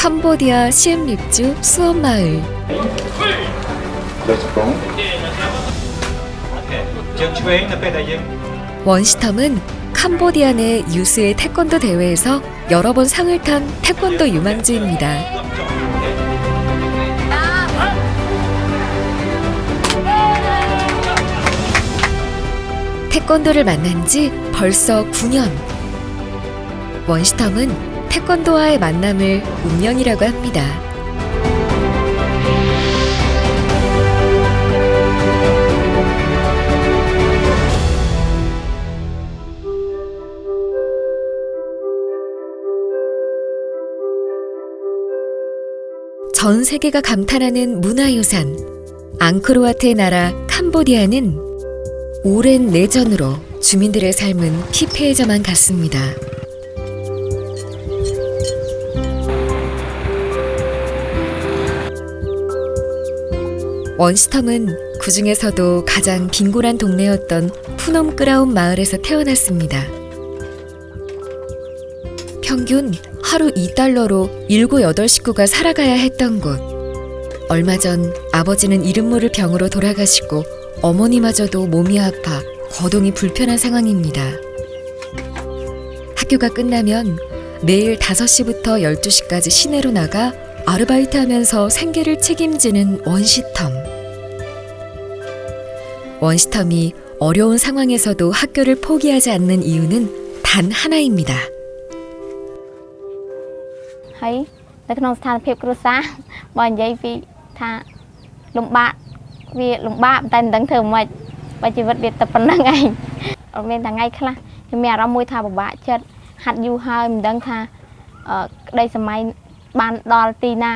캄보디아 시엠립주 수원마을. 원시텀은 캄보디아 내 유수의 태권도 대회에서 여러 번 상을 탄 태권도 유망주입니다. 태권도를 만난 지 벌써 9년. 원시텀은 태권도와의 만남을 운명이라고 합니다. 전 세계가 감탄하는 문화유산 앙코르와트의 나라 캄보디아는 오랜 내전으로 주민들의 삶은 피폐해져만 갔습니다. 원시텀은 그 중에서도 가장 빈곤한 동네였던 푸놈끄라운 마을에서 태어났습니다. 평균 하루 2달러로 7, 8식구가 살아가야 했던 곳. 얼마 전 아버지는 이름 모를 병으로 돌아가시고 어머니마저도 몸이 아파 거동이 불편한 상황입니다. 학교가 끝나면 매일 5시부터 12시까지 시내로 나가 아르바이트하면서 생계를 책임지는 원시텀. 원시텀이 어려운 상황에서도 학교를 포기하지 않는 이유는 단 하나입니다. ហើយនៅក្នុងស្ថានភាពគ្រួសារបើនិយាយពីថាលំបាកវាលំបាកតែមិនដឹងធ្វើម៉េចបើជីវិតវាតែប៉ុណ្្នឹងឯងអត់មានថ្ងៃខ្លះខ្ញុំមានអារម្មណ៍មួយថាពិបាកចិត្តហាត់យូរហើយមិនដឹងថាក្តីសម័យបានដល់ទីណា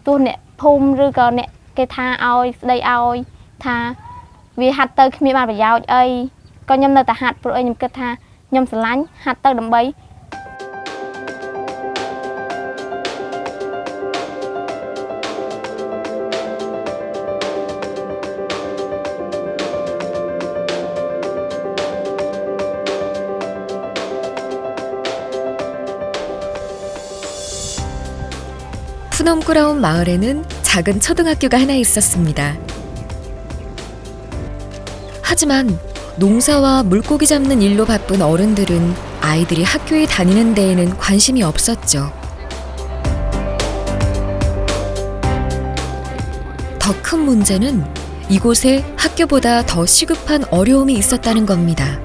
ទោះអ្នកភូមិឬក៏អ្នកគេថាឲ្យស្ដីឲ្យថាវាហាត់ទៅគ្មានបានប្រយោជន៍អីក៏ខ្ញុំនៅតែហាត់ព្រោះអីខ្ញុំគិតថាខ្ញុំស្រឡាញ់ហាត់ទៅដើម្បី 푸놈끄라운 마을에는 작은 초등학교가 하나 있었습니다. 하지만 농사와 물고기 잡는 일로 바쁜 어른들은 아이들이 학교에 다니는 데에는 관심이 없었죠. 더 큰 문제는 이곳에 학교보다 더 시급한 어려움이 있었다는 겁니다.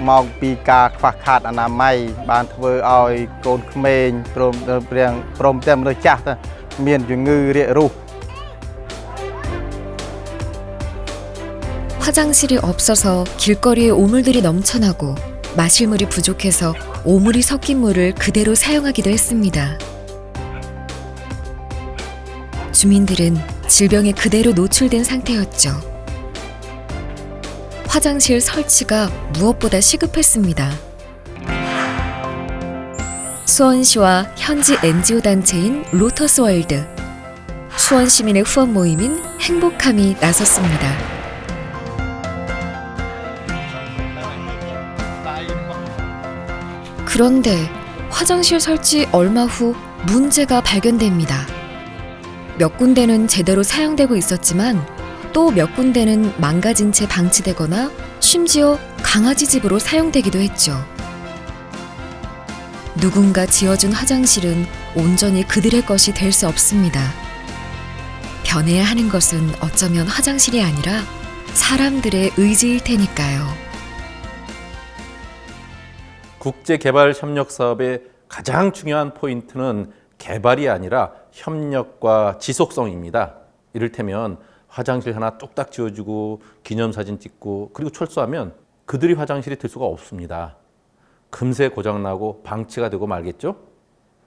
មកពីការខ្វះខាតអនាម័យបានធ្វើឲ្យកូនក្មេងព្រមទាំងមនុស្សចាស់មានជំងឺរាគរូស 화장실이 없어서 길거리에 오물들이 넘쳐나고 마실 물이 부족해서 오물이 섞인 물을 그대로 사용하기도 했습니다. 주민들은 질병에 그대로 노출된 상태였죠. 화장실 설치가 무엇보다 시급했습니다. 수원시와 현지 NGO 단체인 로터스월드, 수원 시민의 후원 모임인 행복함이 나섰습니다. 그런데 화장실 설치 얼마 후 문제가 발견됩니다. 몇 군데는 제대로 사용되고 있었지만 또 몇 군데는 망가진 채 방치되거나 심지어 강아지 집으로 사용되기도 했죠. 누군가 지어준 화장실은 온전히 그들의 것이 될 수 없습니다. 변해야 하는 것은 어쩌면 화장실이 아니라 사람들의 의지일 테니까요. 국제개발협력사업의 가장 중요한 포인트는 개발이 아니라 협력과 지속성입니다. 이를테면 화장실 하나 뚝딱 지어주고 기념사진 찍고 그리고 철수하면 그들이 화장실이 될 수가 없습니다. 금세 고장나고 방치가 되고 말겠죠?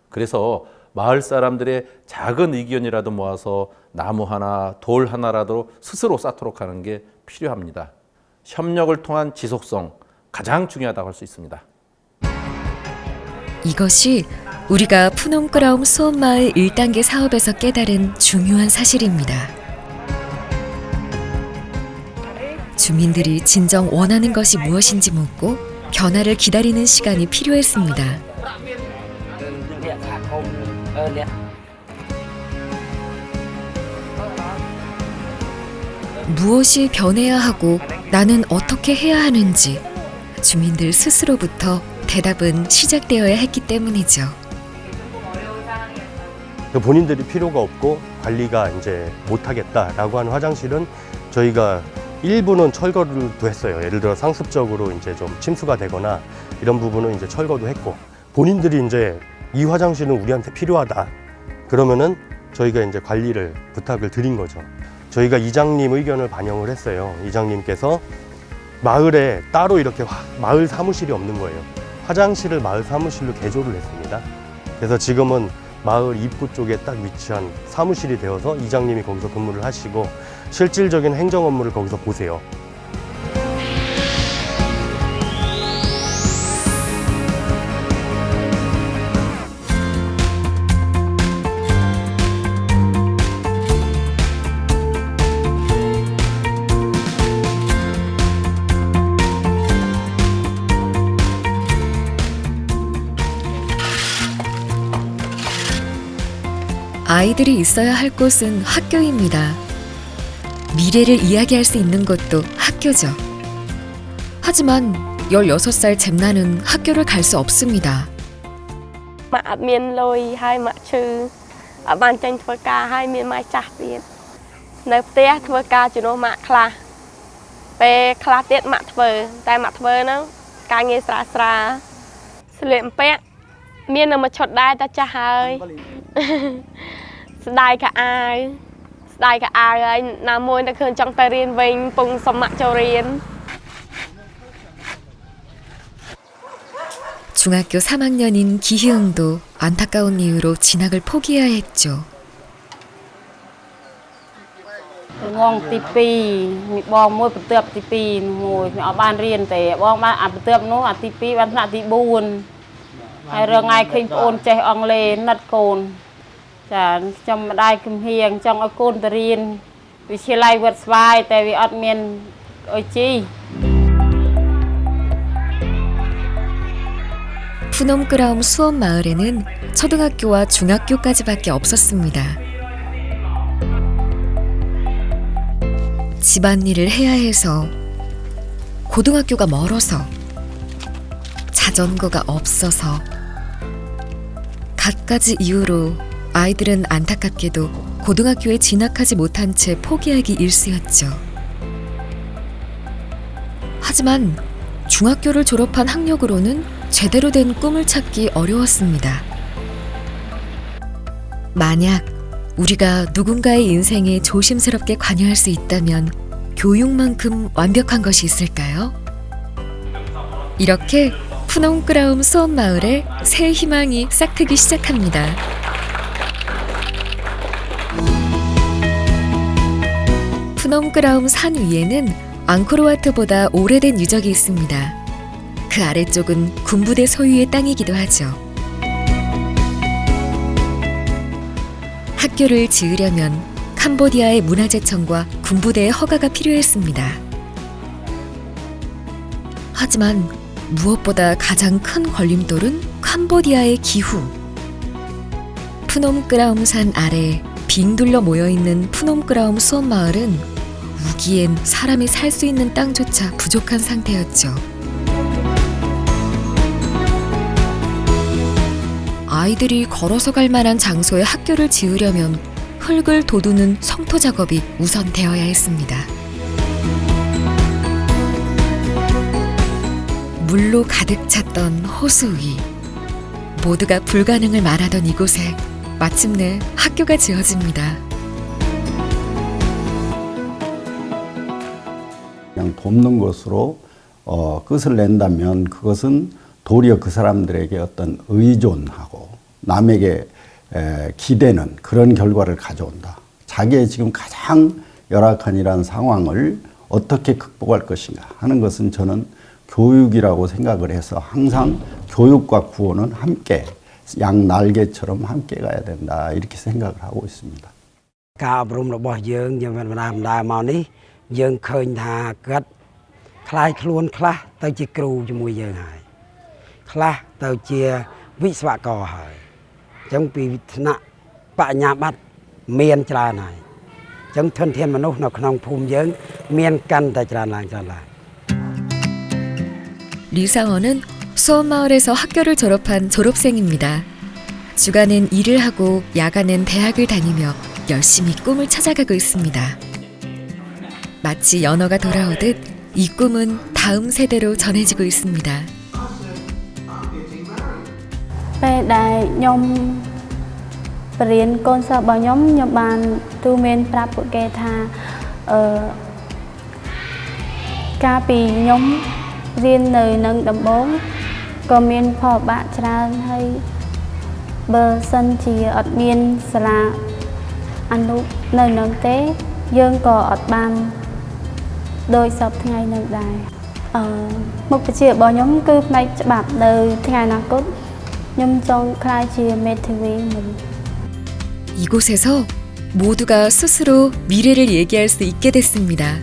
그래서 마을 사람들의 작은 의견이라도 모아서 나무 하나, 돌 하나라도 스스로 쌓도록 하는 게 필요합니다. 협력을 통한 지속성, 가장 중요하다고 할 수 있습니다. 이것이 우리가 푸놈끄라움 수원마을 1단계 사업에서 깨달은 중요한 사실입니다. 주민들이 진정 원하는 것이 무엇인지 묻고 변화를 기다리는 시간이 필요했습니다. 무엇이 변해야 하고 나는 어떻게 해야 하는지 주민들 스스로부터 대답은 시작되어야 했기 때문이죠. 본인들이 필요가 없고 관리가 이제 못하겠다라고 하는 화장실은 저희가 일부는 철거도 했어요. 예를 들어 상습적으로 이제 좀 침수가 되거나 이런 부분은 이제 철거도 했고, 본인들이 이제 이 화장실은 우리한테 필요하다 그러면은 저희가 이제 관리를 부탁을 드린 거죠. 저희가 이장님 의견을 반영을 했어요. 이장님께서 마을에 따로 이렇게 마을 사무실이 없는 거예요. 화장실을 마을 사무실로 개조를 했습니다. 그래서 지금은 마을 입구 쪽에 딱 위치한 사무실이 되어서 이장님이 거기서 근무를 하시고 실질적인 행정 업무를 거기서 보세요. 아이들이 있어야 할 곳은 학교입니다. 미래를 이야기할 수 있는 곳도 학교죠. 하지만 16살 잼나는 학교를 갈 수 없습니다. ម៉ាក់អត់មានលុយហើយម៉ាក់ឈឺអត់បានចេញធ្វើការហើយមានម៉ែចាស់ទៀតនៅផ្ទះធ្វើការជំនួសម៉ាក់ខ្លះពេលខ្លះទៀតម៉ាក់ធ្វើតែម៉ាក់ធ្វើហ្នឹងការងារស្រាលស្រាលស្លៀកពាក់មាននៅមួយឈុតដែរតែចាស់ហើយស្ដាយខោអាវហើយណាមួយតែឃើញចង់ទៅរៀនវិញពងសុំម៉ាក់ចូលរៀន 중학교 3학년인 기희응도 안타까운 이유로 진학을 포기해야 했죠. ងទី2បងមួយបន្ទាប់ទី2មួយខ្ញុំអត់បានរៀនទេបងបានអាបន្ទាប់នោះអាទី2បានថ្នាក់ទី4ហើយរងថ្ងៃឃើញប្អូនចេះអង់គ្លេសណាត់កូនចាខ្ញុំម្ដាយគំហៀងចង់ឲ្យកូនទៅរៀនវិទ្យាល័យវត្តស្វាយតែវាអត់មានអុយជី 푸놈끄라움 수원 마을에는 초등학교와 중학교까지밖에 없었습니다. 집안일을 해야 해서, 고등학교가 멀어서, 자전거가 없어서, 갖가지 이유로 아이들은 안타깝게도 고등학교에 진학하지 못한 채 포기하기 일쑤였죠. 하지만 중학교를 졸업한 학력으로는 제대로 된 꿈을 찾기 어려웠습니다. 만약 우리가 누군가의 인생에 조심스럽게 관여할 수 있다면 교육만큼 완벽한 것이 있을까요? 이렇게 푸놈끄라움 수원마을에 새 희망이 싹트기 시작합니다. 푸놈끄라움 산 위에는 앙코르와트보다 오래된 유적이 있습니다. 그 아래쪽은 군부대 소유의 땅이기도 하죠. 학교를 지으려면 캄보디아의 문화재청과 군부대의 허가가 필요했습니다. 하지만 무엇보다 가장 큰 걸림돌은 캄보디아의 기후. 푸놈끄라움산 아래 빙 둘러 모여있는 푸놈끄라움 수원마을은 우기엔 사람이 살 수 있는 땅조차 부족한 상태였죠. 아이들이 걸어서 갈 만한 장소에 학교를 지으려면 흙을 도두는 성토 작업이 우선 되어야 했습니다. 물로 가득 찼던 호수 위, 모두가 불가능을 말하던 이곳에 마침내 학교가 지어집니다. 그냥 돕는 것으로 끝을 낸다면 그것은 도리어 그 사람들에게 어떤 의존하고 남에게 기대는 그런 결과를 가져온다. 자기의 지금 가장 열악한 이런 상황을 어떻게 극복할 것인가 하는 것은 저는 교육이라고 생각을 해서 항상 교육과 구호는 함께 양 날개처럼 함께 가야 된다 이렇게 생각을 하고 있습니다. ការអប់រំរបស់យើងបានបណ្ដាមកនេះ យើងឃើញថាគាត់ខ្លាយខ្លួនខ្លះទៅជាគ្រូជាមួយយើងហើយខ្លះទៅជាវិស្វករហើយអញ្ចឹងពីថ្នាក់បញ្ញាបត្រមានច្រើនហើយអញ្ចឹងធនធានមនុស្សនៅក្នុងភូមិយើងមានកាន់តែច្រើនឡើងច្រើនឡើង 류상원은 수원마을에서 학교를 졸업한 졸업생입니다. 주간엔 일을 하고 야간엔 대학을 다니며 열심히 꿈을 찾아가고 있습니다. 마치 연어가 돌아오듯 이 꿈은 다음 세대로 전해지고 있습니다. ពេលដែលខ្ញុំបរៀនកូនសិស្សរបស់ខ្ញុំបានទូមានប្រាប់ពួកគេថាកាលពីខ្ញុំរៀននៅនឹងដំបងក៏មានផលបាក់ច្រើនហើយបើសិនជាអត់មានសាលាអនុនៅនឹងទេយើងក៏អត់បានដោយសពថ្ងៃនឹងដែរមុខវិជ្ជារបស់ខ្ញុំគឺផ្នែកច្បាប់នៅថ្ងៃអនាគតខ្ញុំចង់ក្លាយជាមេធាវីមួយ 이곳에서 모두가 스스로 미래를 얘기할 수 있게 됐습니다.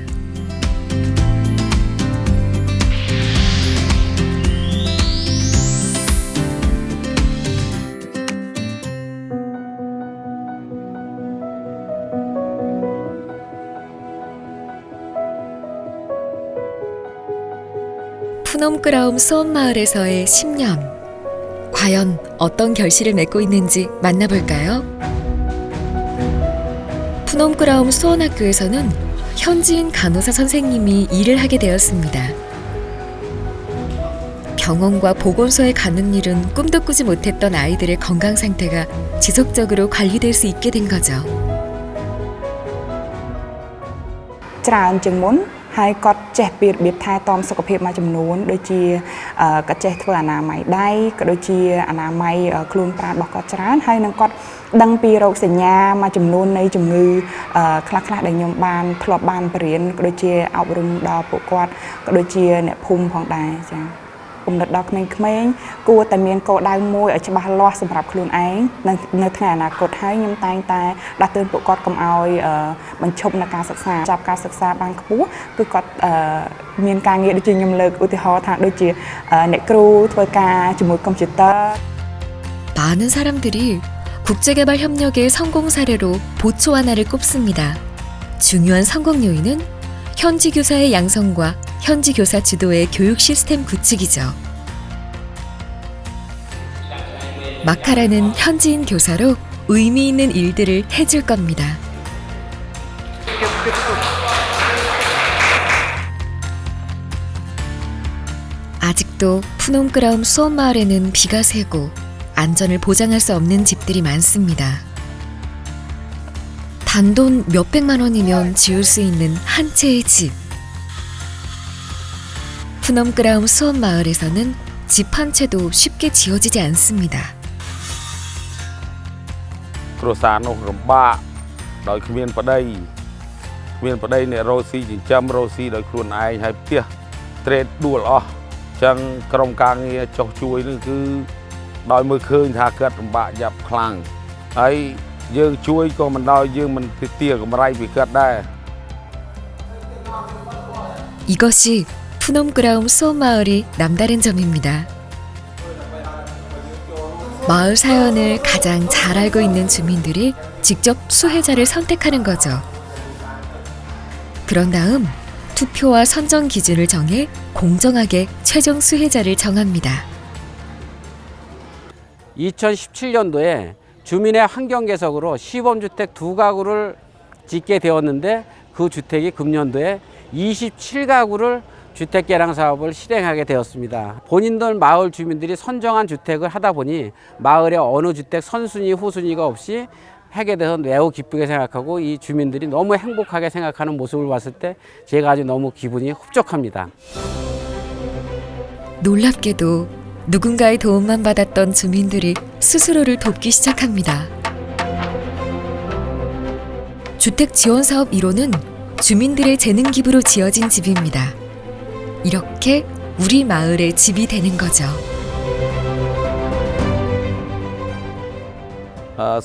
푸놈끄라움 수원마을에서의 10년. 과연 어떤 결실을 맺고 있는지 만나볼까요? 푸놈끄라움 수원학교에서는 현지인 간호사 선생님이 일을 하게 되었습니다. 병원과 보건소에 가는 일은 꿈도 꾸지 못했던 아이들의 건강 상태가 지속적으로 관리될 수 있게 된 거죠. ច្រើនជាងមុនហើយគាត់ចេះពីរបៀបថែទាំសុខភាពមួយចំនួនដូចជាគាត់ចេះធ្វើអនាម័យដៃក៏ដូចជាអនាម័យខ្លួនប្រាណរបស់គាត់ច្រើនហើយនឹងគាត់ដឹងពីរោគសញ្ញាមួយចំនួននៃជំងឺខ្លះៗដែលខ្ញុំបានធ្លាប់បានបរៀនក៏ដូចជាអប់រំដល់ពួកគាត់ក៏ដូចជាអ្នកភូមិផងដែរចា៎ គំនិតដល់ក្មេងៗគួរតែមានគោលដៅមួយឲ្យច្បាស់លាស់សម្រាប់ខ្លួនឯងនៅថ្ងៃអនាគតហើយខ្ញុំតែងតែដាស់តឿនពួកគាត់កុំឲ្យបញ្ឈប់នៅការសិក្សាចាប់ការសិក្សាបានខ្ពស់គឺគាត់មានការងារដូចជាខ្ញុំលើកឧទាហរណ៍ថាដូចជាអ្នកគ្រូធ្វើការជាមួយកុំព្យូទ័រ 많은 사람들이 국제개발협력의 성공 사례로 보초 하나를 꼽습니다. 중요한 성공 요인은 현지 교사의 양성과 현지 교사 주도의 교육 시스템 구축이죠. 마카라는 현지인 교사로 의미 있는 일들을 해줄 겁니다. 아직도 푸놈끄라움 수원마을에는 비가 새고 안전을 보장할 수 없는 집들이 많습니다. 단돈 몇백만 원이면 지을 수 있는 한 채의 집. 푸놈끄라움 수원마을에서는 집 한 채도 쉽게 지어지지 않습니다. គ្រួសារនោះរំបាកដោយគ្មានប្តីអ្នករស់ស៊ីចិញ្ចឹមរស់ស៊ីដោយខ្លួនឯងហើយផ្ទះត្រេតដួលអស់អញ្ចឹងក្រុមការងារចុះជួយនេះគឺដោយមើលឃើញថាគាត់លំបាកយ៉ាប់ខ្លាំងហើយយើងជួយក៏មិនដោយយើងមិនទាកម្រៃពីគាត់ដែរ 이것이 푸놈끄라움 수원마을이 남다른 점입니다. 마을 사연을 가장 잘 알고 있는 주민들이 직접 수혜자를 선택하는 거죠. 그런 다음 투표와 선정 기준을 정해 공정하게 최종 수혜자를 정합니다. 2017년도에 주민의 환경개석으로 시범주택 2가구를 짓게 되었는데 그 주택이 금년도에 27가구를 주택개량 사업을 실행하게 되었습니다. 본인들 마을 주민들이 선정한 주택을 하다 보니 마을의 어느 주택 선순위 후순위가 없이 하게 돼서 매우 기쁘게 생각하고 이 주민들이 너무 행복하게 생각하는 모습을 봤을 때 제가 아주 너무 기분이 흡족합니다. 놀랍게도 누군가의 도움만 받았던 주민들이 스스로를 돕기 시작합니다. 주택 지원 사업 1호는 주민들의 재능 기부로 지어진 집입니다. 이렇게 우리 마을의 집이 되는 거죠.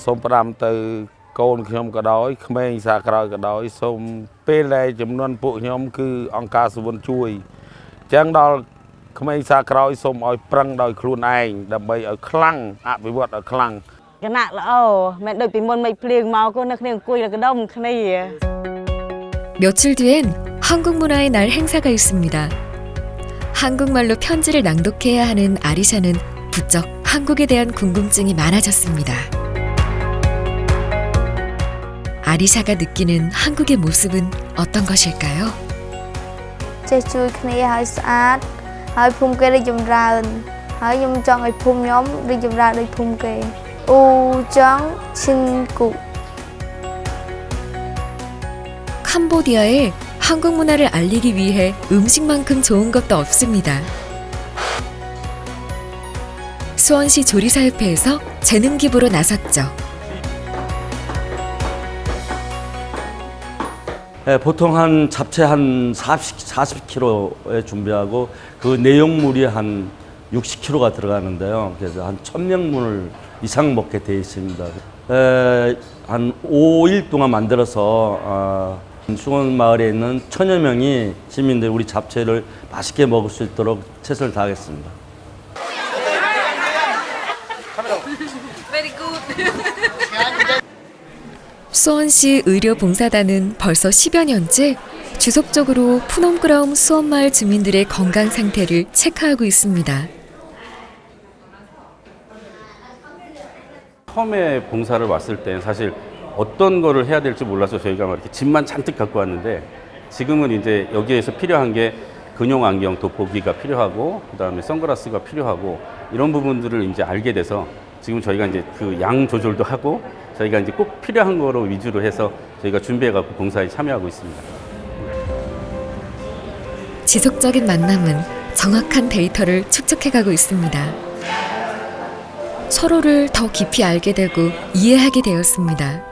សូមផ្ដាំទៅ កូនខ្ញុំក៏ដោយក្មេងសាក្រោយក៏ដោយសូមពេលដែលចំនួនពួកខ្ញុំគឺអង្គការសុវណ្ណជួយអញ្ចឹងដល់ក្មេងសាក្រោយសូមឲ្យប្រឹងដោយខ្លួនឯងដើម្បីឲ្យខ្លាំងអភិវឌ្ឍឲ្យខ្លាំង គណៈល្អមិនដូចពីមុនមិនភ្លៀងមកក៏នៅគ្នាអង្គុយកដុំគ្នា 며칠 뒤엔 한국 문화의 날 행사가 있습니다. 한국말로 편지를 낭독해야 하는 아리샤는 부쩍 한국에 대한 궁금증이 많아졌습니다. 아리샤가 느끼는 한국의 모습은 어떤 것일까요? ចេះជួយគ្នាឲ្យស្អាតហើយភូមិគេរីកចម្រើនហើយខ្ញុំចង់ឲ្យភូមិខ្ញុំរីកចម្រើនដូចភូមិគេអូចង់ឈិនគូ 캄보디아에 한국 문화를 알리기 위해 음식만큼 좋은 것도 없습니다. 수원시 조리사협회에서 재능 기부로 나섰죠. 네, 보통 한 잡채 한 40kg에 준비하고 그 내용물이 한 60kg가 들어가는데요. 그래서 한 1000명분을 이상 먹게 되어 있습니다. 한 5일 동안 만들어서 수원 마을에 있는 1000여 명이 시민들 우리 잡채를 맛있게 먹을 수 있도록 최선을 다하겠습니다. 수원시 의료봉사단은 벌써 10여 년째 지속적으로 푸놈그라움 수원마을 주민들의 건강 상태를 체크하고 있습니다. 처음에 봉사를 왔을 때 사실 어떤 거를 해야 될지 몰라서 저희가 막 이렇게 짐만 잔뜩 갖고 왔는데 지금은 이제 여기에서 필요한 게 근용 안경 돋보기가 필요하고 그다음에 선글라스가 필요하고 이런 부분들을 이제 알게 돼서 지금 저희가 이제 그 양 조절도 하고 저희가 이제 꼭 필요한 거로 위주로 해서 저희가 준비해 갖고 봉사에 참여하고 있습니다. 지속적인 만남은 정확한 데이터를 축적해가고 있습니다. 서로를 더 깊이 알게 되고 이해하게 되었습니다.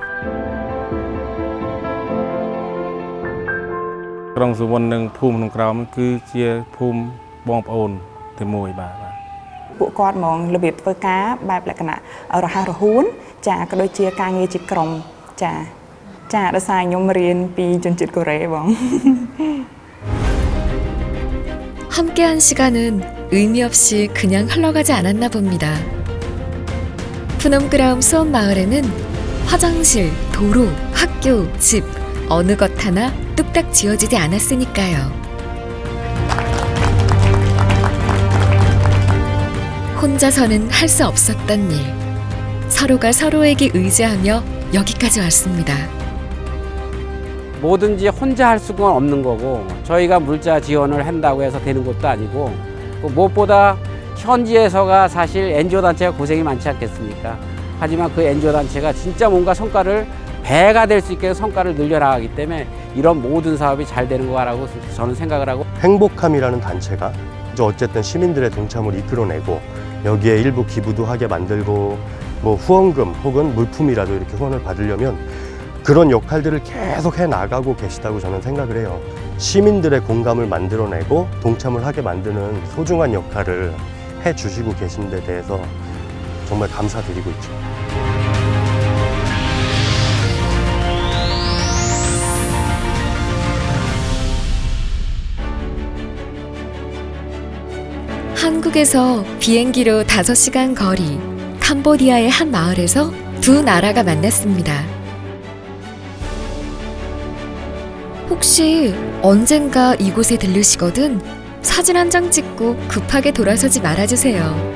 ក្រុងសុវណ្ណនិងភូមិក្នុងក្រោមគឺជាភូមិបងប្អូនតែមួយបាទ ពួកគាត់ហ្មងរបៀបធ្វើការបែបលក្ខណៈរហ័សរហួនចាក៏ដូចជាការងារជាក្រុមចាដោយសារខ្ញុំរៀនពីជនជាតិកូរ៉េបង 함께한 시간은 의미 없이 그냥 흘러가지 않았나 봅니다. 푸놈그라움 수원 마을에는 화장실, 도로, 학교, 집 어느 것 하나 뚝딱 지어지지 않았으니까요. 혼자서는 할 수 없었던 일. 서로가 서로에게 의지하며 여기까지 왔습니다. 뭐든지 혼자 할 수가 없는 거고 저희가 물자 지원을 한다고 해서 되는 것도 아니고 무엇보다 현지에서가 사실 NGO 단체가 고생이 많지 않겠습니까? 하지만 그 NGO 단체가 진짜 뭔가 성과를 배가 될 수 있게 성과를 늘려나가기 때문에 이런 모든 사업이 잘 되는 거라고 저는 생각을 하고 행복함이라는 단체가 이제 어쨌든 시민들의 동참을 이끌어내고 여기에 일부 기부도 하게 만들고 뭐 후원금 혹은 물품이라도 이렇게 후원을 받으려면 그런 역할들을 계속 해 나가고 계시다고 저는 생각을 해요. 시민들의 공감을 만들어내고 동참을 하게 만드는 소중한 역할을 해 주시고 계신 데 대해서 정말 감사드리고 있죠. 한국에서 비행기로 5시간 거리 캄보디아의 한 마을에서 두 나라가 만났습니다. 혹시 언젠가 이곳에 들르시거든 사진 한 장 찍고 급하게 돌아서지 말아주세요.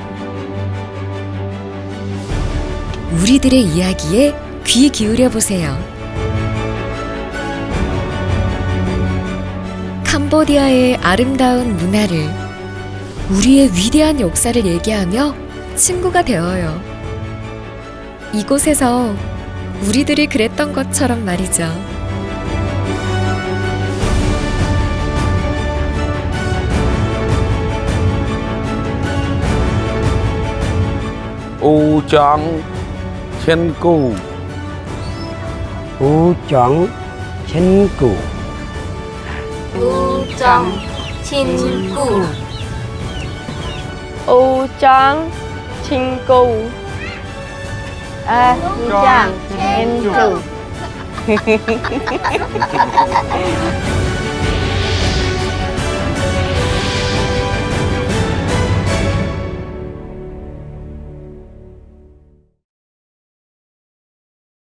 우리들의 이야기에 귀 기울여 보세요. 캄보디아의 아름다운 문화를 우리의 위대한 역사를 얘기하며 친구가 되어요. 이곳에서 우리들이 그랬던 것처럼 말이죠. 우정 친구 우정 친구 우정 친구 우정 친구 Chàng. Em trừ.